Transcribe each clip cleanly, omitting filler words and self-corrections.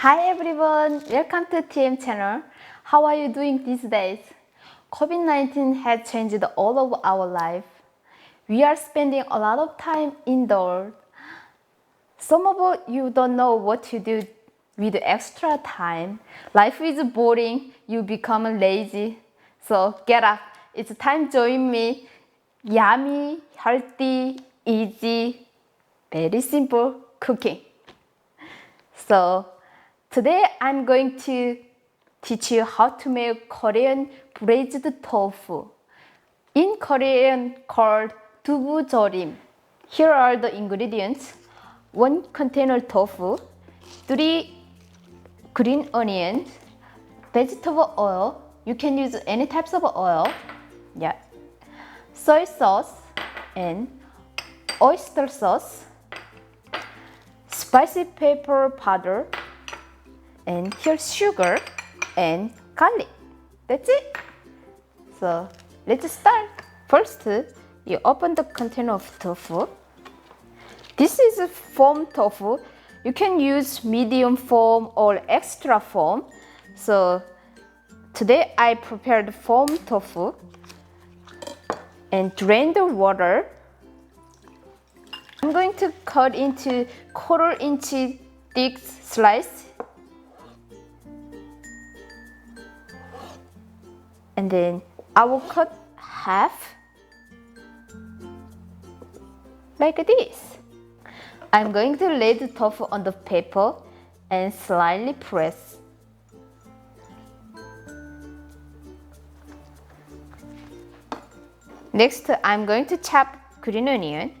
Hi everyone, welcome to TM channel. How are you doing these days? COVID-19 has changed all of our life. We are spending a lot of time indoors. Some of you don't know what to do with extra time. Life is boring, you become lazy. So get up, it's time to join me. Yummy, healthy, easy, very simple cooking. So today I'm going to teach you how to make Korean braised tofu. In Korean called 두부조림. Here are the ingredients. 1 container tofu, 3 green onions, vegetable oil. You can use any types of oil. Yeah. Soy sauce and oyster sauce, spicy pepper powder, and here's sugar and garlic. That's it. So let's start. First, you open the container of tofu. This is a foam tofu. You can use medium foam or extra foam. So today I prepared foam tofu and drain the water. I'm going to cut into 1/4 inch thick slice. And then I will cut half like this. I'm going to lay the tofu on the paper and slightly press. Next, I'm going to chop green onion.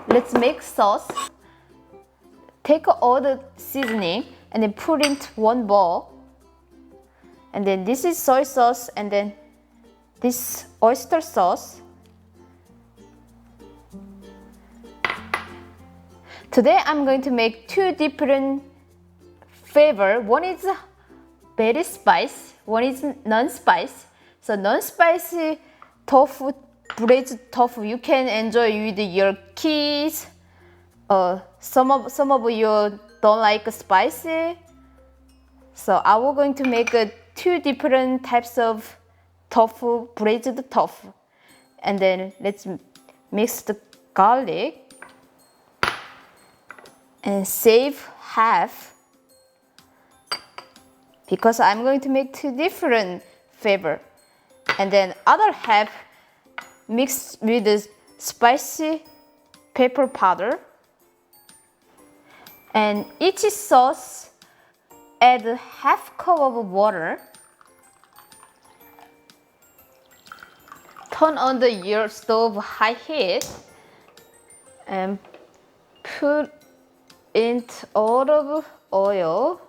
Let's make sauce. Take all the seasoning and then put into one bowl. And then this is soy sauce and then this oyster sauce. Today I'm going to make 2 different flavor. One is very spicy, one is non-spicy. So non-spicy tofu, braised tofu, you can enjoy with your kids. Some of you don't like spicy. So I will going to make 2 different types of tofu, braised tofu. And then let's mix the garlic and save half because I'm going to make 2 different flavor. And then other half mixed with the spicy pepper powder. And each sauce add half cup of water. Turn on your stove high heat and put in olive oil.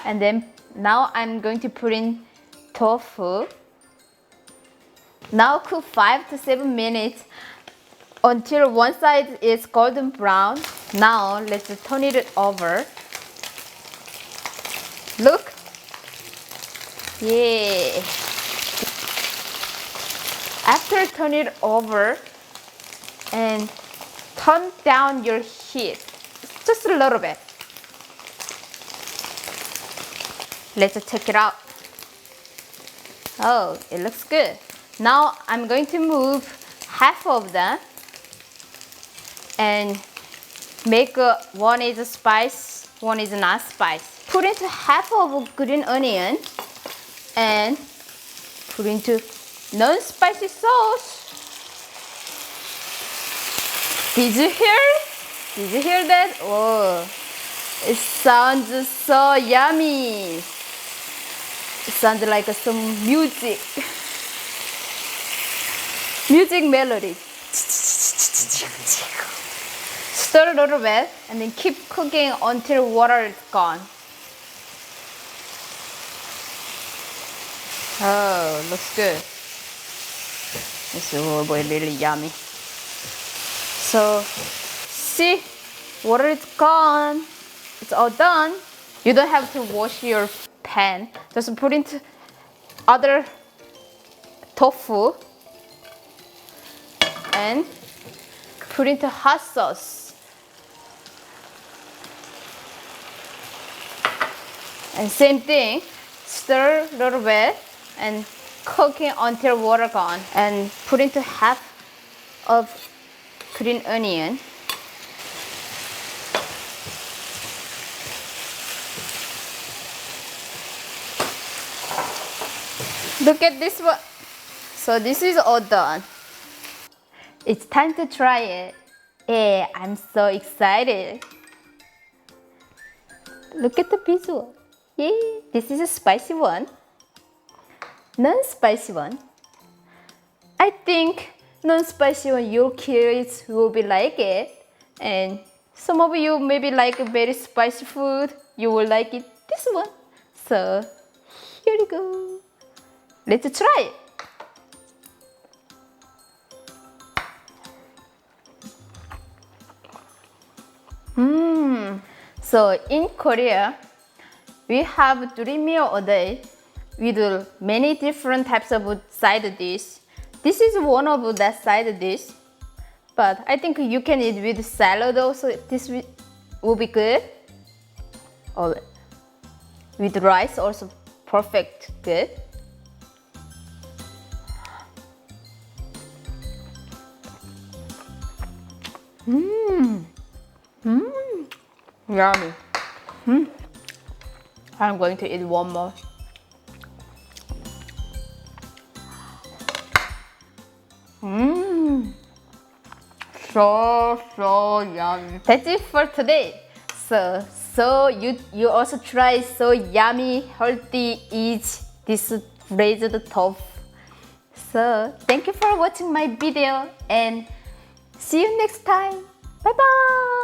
And then now I'm going to put in tofu. Now cook 5 to 7 minutes until one side is golden brown. Now let's turn it over. Look. Yeah. After turn it over and turn down your heat just a little bit. Let's check it out. Oh, it looks good. Now I'm going to move half of them and make one is spice, one is not spice. Put into half of green onion and put into non-spicy sauce. Did you hear? Did you hear that? Oh, it sounds so yummy. It sounds like some music. Music melody. Stir a little bit and then keep cooking until water is gone. Oh, looks good. It's really yummy. So, see, water is gone. It's all done. You don't have to wash your pan. Just put into other tofu and put into hot sauce. And same thing, stir a little bit and cooking until water gone. And put into half of green onion. Look at this one. So this is all done. It's time to try it. Yeah, I'm so excited. Look at the visual. Yeah, this is a spicy one. Non-spicy one. I think non-spicy one, your kids will be like it. And some of you maybe like very spicy food. You will like it this one. So here we go. Let's try it. So in Korea, we have 3 meals a day with many different types of side dish. This is one of that side dish, but I think you can eat with salad also. This will be good. Or with rice also perfect good. Yummy. I'm going to eat one more. So yummy. That's it for today. So you also try so yummy, healthy eat this braised tofu. So thank you for watching my video and see you next time. Bye bye.